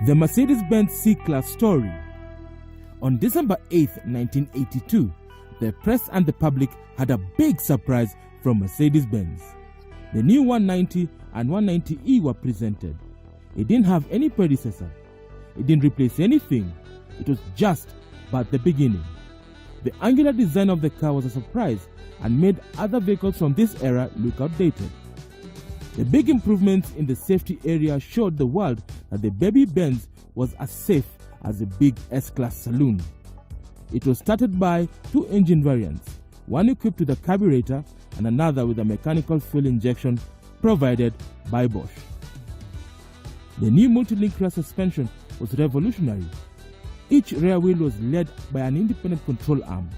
The Mercedes-Benz C-Class story. On December 8, 1982, the press and the public had a big surprise from Mercedes-Benz. The new 190 and 190E were presented. It didn't have any predecessor. It didn't replace anything. It was just but the beginning. The angular design of the car was a surprise and made other vehicles from this era look outdated. The big improvements in the safety area showed the world that the baby Benz was as safe as the big S-Class saloon. It was started by two engine variants, one equipped with a carburetor and another with a mechanical fuel injection provided by Bosch. The new multi-link rear suspension was revolutionary. Each rear wheel was led by an independent control arm.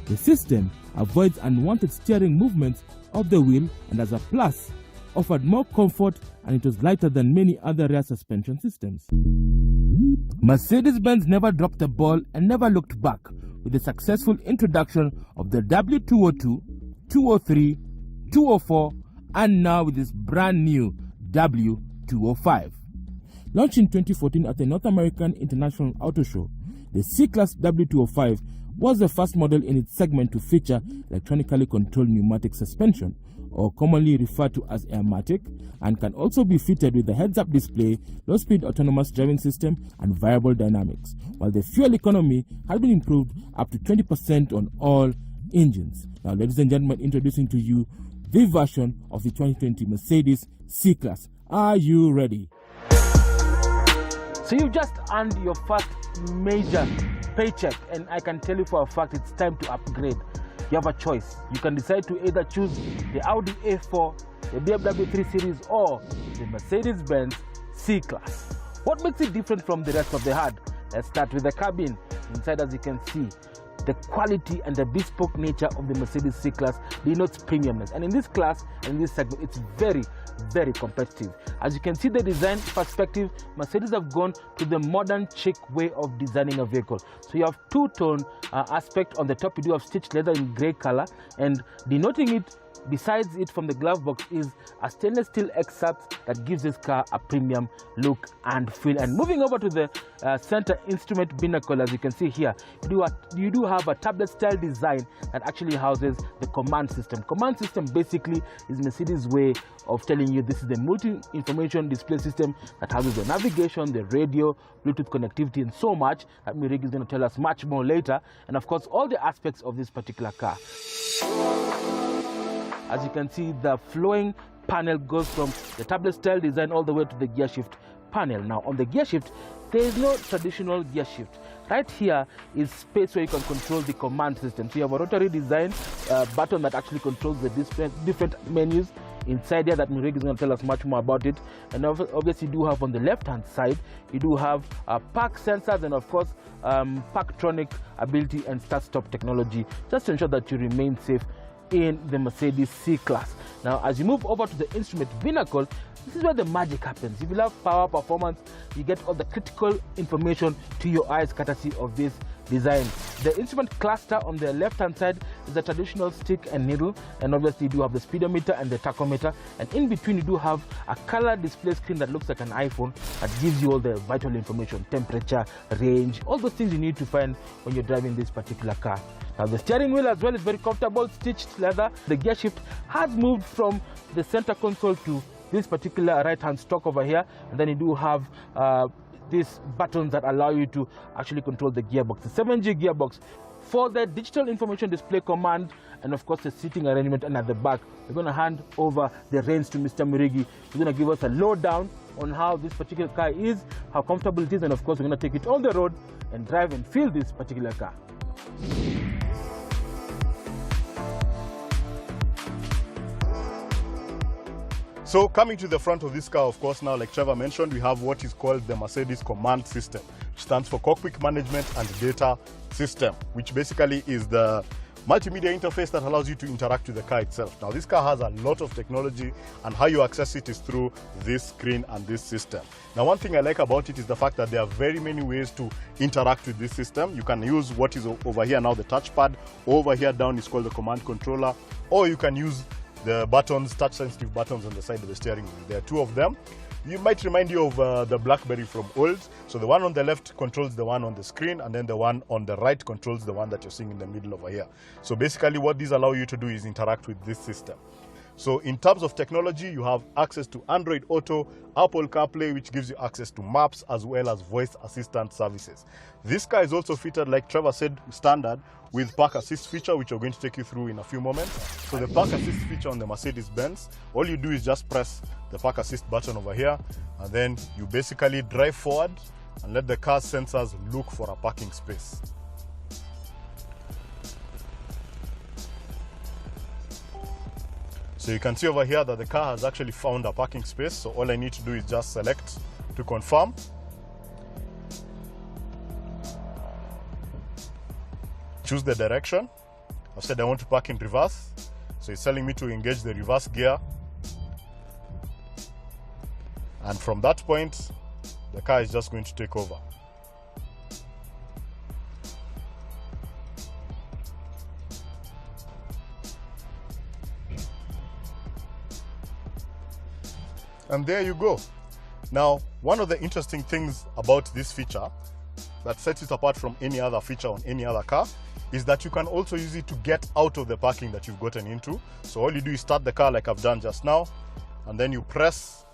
The system avoids unwanted steering movements of the wheel and as a plus, offered more comfort, and it was lighter than many other rear suspension systems. Mercedes-Benz never dropped the ball and never looked back with the successful introduction of the W202, 203, 204, and now with this brand new W205. Launched in 2014 at the North American International Auto Show, the C-Class W205 was the first model in its segment to feature electronically controlled pneumatic suspension, or commonly referred to as airmatic, and can also be fitted with a heads-up display, low-speed autonomous driving system, and variable dynamics, while the fuel economy has been improved up to 20% on all engines. Now, ladies and gentlemen, introducing to you the version of the 2020 Mercedes C-Class. Are you ready? So you've just earned your first major paycheck, and I can tell you for a fact it's time to upgrade. You have a choice. You can decide to either choose the Audi A4, the BMW 3 Series, or the Mercedes-Benz C-Class. What makes it different from the rest of the herd? Let's start with the cabin. Inside, as you can see, the quality and the bespoke nature of the Mercedes C-Class denotes premiumness. And in this class, and in this segment, it's very, very competitive. As you can see the design perspective, Mercedes have gone to the modern chic way of designing a vehicle. So you have two-tone aspect. On the top, you do have stitched leather in grey color, and denoting it besides it from the glove box is a stainless steel excerpt that gives this car a premium look and feel. And moving over to the center instrument binnacle, as you can see here, you do have a tablet style design that actually houses the command system. Command system basically is Mercedes' way of telling you this is the multi-information display system that houses the navigation, the radio, Bluetooth connectivity, and so much that Mirig is going to tell us much more later, and of course all the aspects of this particular car. As you can see, the flowing panel goes from the tablet style design all the way to the gear shift panel. Now on the gear shift, there is no traditional gear shift. Right here is space where you can control the command system. So you have a rotary design button that actually controls the different menus inside here that Mirig is going to tell us much more about it. And obviously you do have on the left hand side, you do have park sensors and of course parktronic ability and start stop technology, just to ensure that you remain safe in the Mercedes C-Class. Now, as you move over to the instrument binnacle, this is where the magic happens. If you love power, performance, you get all the critical information to your eyes courtesy of this design. The instrument cluster on the left-hand side is a traditional stick and needle, and obviously you do have the speedometer and the tachometer, and in between you do have a color display screen that looks like an iPhone that gives you all the vital information, temperature, range, all those things you need to find when you're driving this particular car. Now the steering wheel as well is very comfortable, stitched leather. The gear shift has moved from the center console to this particular right-hand stalk over here, and then you do have these buttons that allow you to actually control the gearbox, the 7G gearbox. For the digital information display command and of course the seating arrangement, and at the back, we're going to hand over the reins to Mr. Mirigi. He's going to give us a lowdown on how this particular car is, how comfortable it is, and of course we're going to take it on the road and drive and feel this particular car. So coming to the front of this car, of course, now, like Trevor mentioned, we have what is called the Mercedes Command System, which stands for Cockpit Management and Data System, which basically is the multimedia interface that allows you to interact with the car itself. Now, this car has a lot of technology, and how you access it is through this screen and this system. Now, one thing I like about it is the fact that there are very many ways to interact with this system. You can use what is over here now, the touchpad. Over here down is called the command controller, or you can use the buttons, touch-sensitive buttons on the side of the steering wheel. There are two of them. You might remind you of the BlackBerry from old. So the one on the left controls the one on the screen, and then the one on the right controls the one that you're seeing in the middle over here. So basically what these allow you to do is interact with this system. So in terms of technology, you have access to Android Auto, Apple CarPlay, which gives you access to maps as well as voice assistant services. This car is also fitted, like Trevor said, standard with Park Assist feature, which we're going to take you through in a few moments. So the Park Assist feature on the Mercedes-Benz, all you do is just press the Park Assist button over here, and then you basically drive forward and let the car's sensors look for a parking space. So you can see over here that the car has actually found a parking space. So all I need to do is just select to confirm. Choose the direction. I said I want to park in reverse. So it's telling me to engage the reverse gear. And from that point, the car is just going to take over. And there you go. Now, one of the interesting things about this feature that sets it apart from any other feature on any other car is that you can also use it to get out of the parking that you've gotten into. So all you do is start the car like I've done just now, and then you press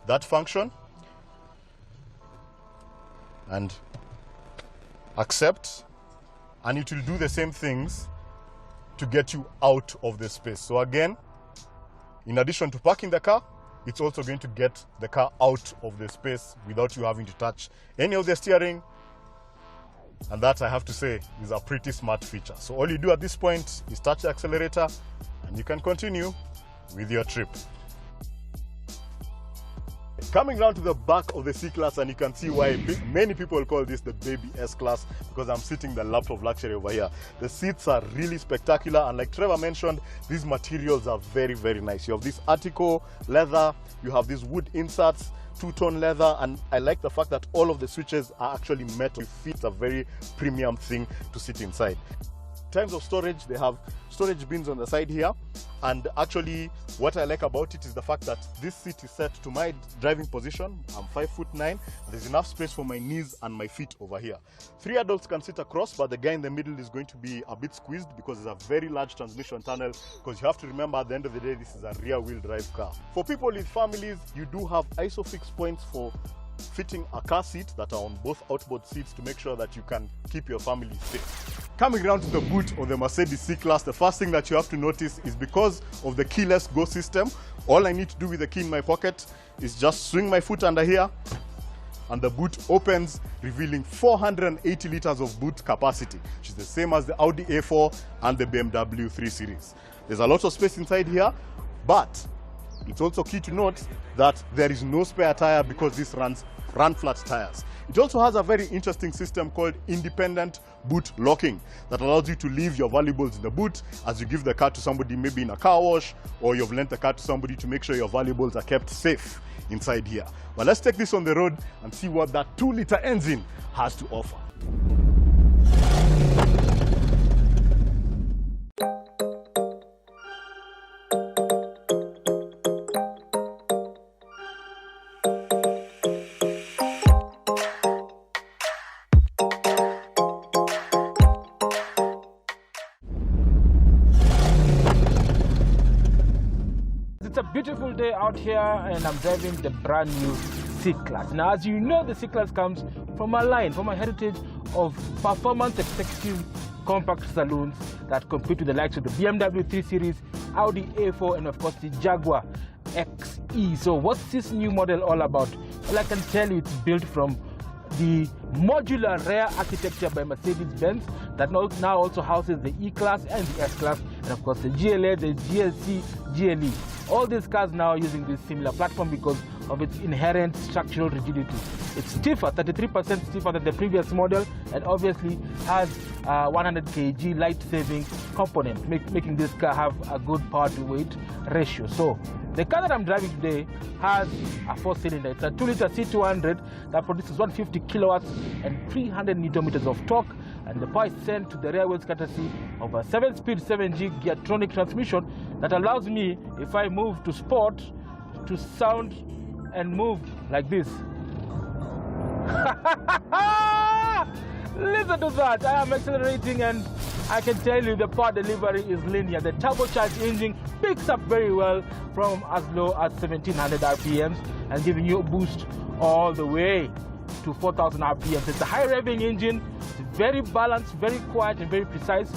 that function and accept, and it will do the same things to get you out of the space. So again, in addition to parking the car, it's also going to get the car out of the space without you having to touch any of the steering. And that, I have to say, is a pretty smart feature. So all you do at this point is touch the accelerator and you can continue with your trip. Coming round to the back of the C-Class, and you can see why many people call this the baby S-Class, because I'm sitting the lap of luxury over here. The seats are really spectacular, and like Trevor mentioned, these materials are very, very nice. You have this Artico leather, you have these wood inserts, two-tone leather, and I like the fact that all of the switches are actually metal. It's a very premium thing to sit inside. In terms of storage, they have storage bins on the side here, and actually what I like about it is the fact that this seat is set to my driving position. I'm 5'9". There's enough space for my knees and my feet over here. 3 adults can sit across, but the guy in the middle is going to be a bit squeezed because it's a very large transmission tunnel, because you have to remember at the end of the day this is a rear wheel drive car. For people with families, you do have ISOFIX points for fitting a car seat that are on both outboard seats to make sure that you can keep your family safe. Coming around to the boot of the Mercedes C-Class, the first thing that you have to notice is because of the keyless go system, all I need to do with the key in my pocket is just swing my foot under here and the boot opens, revealing 480 liters of boot capacity, which is the same as the Audi A4 and the BMW 3 Series. There's a lot of space inside here, but it's also key to note that there is no spare tire because this runs flat tires. It also has a very interesting system called independent boot locking that allows you to leave your valuables in the boot as you give the car to somebody, maybe in a car wash, or you've lent the car to somebody to make sure your valuables are kept safe inside here. But let's take this on the road and see what that 2-liter engine has to offer. It's a beautiful day out here and I'm driving the brand new C-Class. Now, as you know, the C-Class comes from a heritage of performance executive compact saloons that compete with the likes of the BMW 3 Series, Audi A4, and of course the Jaguar XE. So what's this new model all about? Well, I can tell you it's built from the modular rear architecture by Mercedes-Benz that now also houses the E-Class and the S-Class, and of course the GLA, the GLC, GLE. All these cars now are using this similar platform because of its inherent structural rigidity. It's stiffer, 33% stiffer than the previous model, and obviously has 100 kg light-saving component, making this car have a good power-to-weight ratio. So the car that I'm driving today has a 4-cylinder. It's a 2-liter C200 that produces 150 kilowatts and 300 Newton meters of torque, and the power is sent to the rear wheels courtesy of a 7-speed 7G Geartronic transmission that allows me, if I move to sport, to sound and move like this. Listen to that. I am accelerating and I can tell you the power delivery is linear. The turbocharged engine picks up very well from as low as 1700 RPMs and giving you a boost all the way to 4000 RPMs. It's a high revving engine. It's very balanced, very quiet and very precise.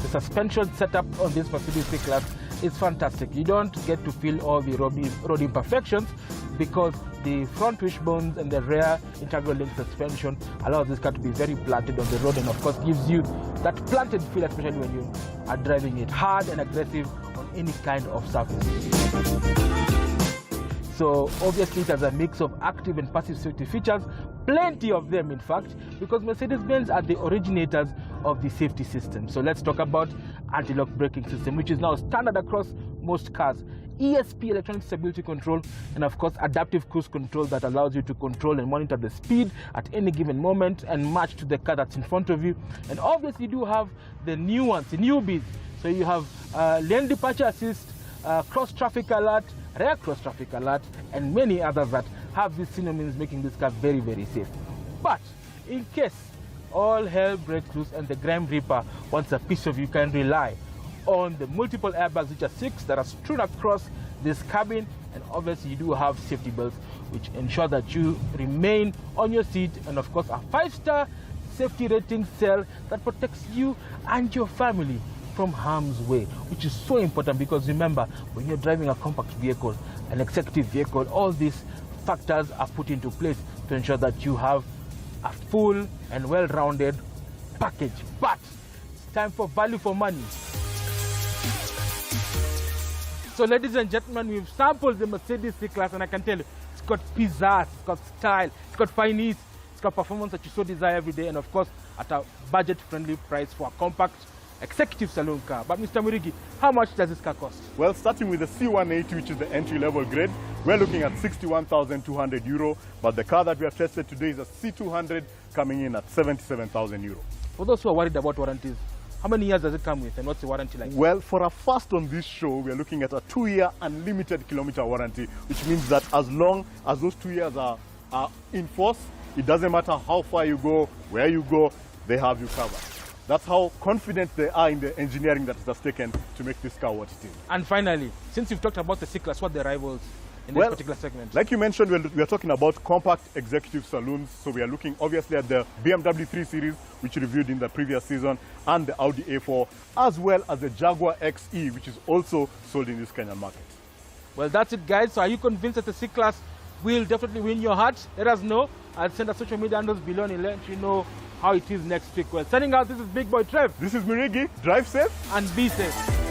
The suspension setup on this Mercedes C-Class is fantastic. You don't get to feel all the road imperfections because the front wishbones and the rear integral link suspension allows this car to be very planted on the road and of course gives you that planted feel, especially when you are driving it hard and aggressive on any kind of surface. So obviously it has a mix of active and passive safety features, plenty of them in fact, because Mercedes-Benz are the originators of the safety system. So let's talk about anti-lock braking system, which is now standard across most cars. ESP, electronic stability control, and of course adaptive cruise control that allows you to control and monitor the speed at any given moment and match to the car that's in front of you. And obviously you do have the new ones, the newbies. So you have lane departure assist, cross traffic alert, rear cross traffic alert, and many others that have these synonyms, making this car very, very safe. But in case all hell breaks loose and the Grim Reaper wants a piece of you, can rely on the multiple airbags, which are 6 that are strewn across this cabin, and obviously you do have safety belts which ensure that you remain on your seat, and of course a 5-star safety rating cell that protects you and your family from harm's way, which is so important because remember, when you're driving a compact vehicle, an executive vehicle, all these factors are put into place to ensure that you have a full and well-rounded package. But it's time for value for money. So ladies and gentlemen, we've sampled the Mercedes C-Class and I can tell you, it's got pizzazz, it's got style, it's got finesse, it's got performance that you so desire every day, and of course at a budget-friendly price for a compact executive saloon car. But Mr. Murigi, how much does this car cost? Well, starting with the C180, which is the entry-level grade, we're looking at €61,200, but the car that we have tested today is a C200 coming in at €77,000. For those who are worried about warranties, how many years does it come with and what's the warranty like? Well, for a first on this show, we are looking at a 2-year unlimited kilometer warranty, which means that as long as those 2 years are in force, it doesn't matter how far you go, where you go, they have you covered. That's how confident they are in the engineering that it has taken to make this car what it is. And finally, since you've talked about the C-Class, what are the rivals in this particular segment? Like you mentioned, we are talking about compact executive saloons. So we are looking obviously at the BMW 3 Series, which we reviewed in the previous season, and the Audi A4, as well as the Jaguar XE, which is also sold in this Kenyan market. Well, that's it, guys. So are you convinced that the C-Class will definitely win your heart? Let us know. I'll send our social media handles below and let you know how it is next week. Well, signing out, this is Big Boy Trev. This is Mirigi. Drive safe and be safe.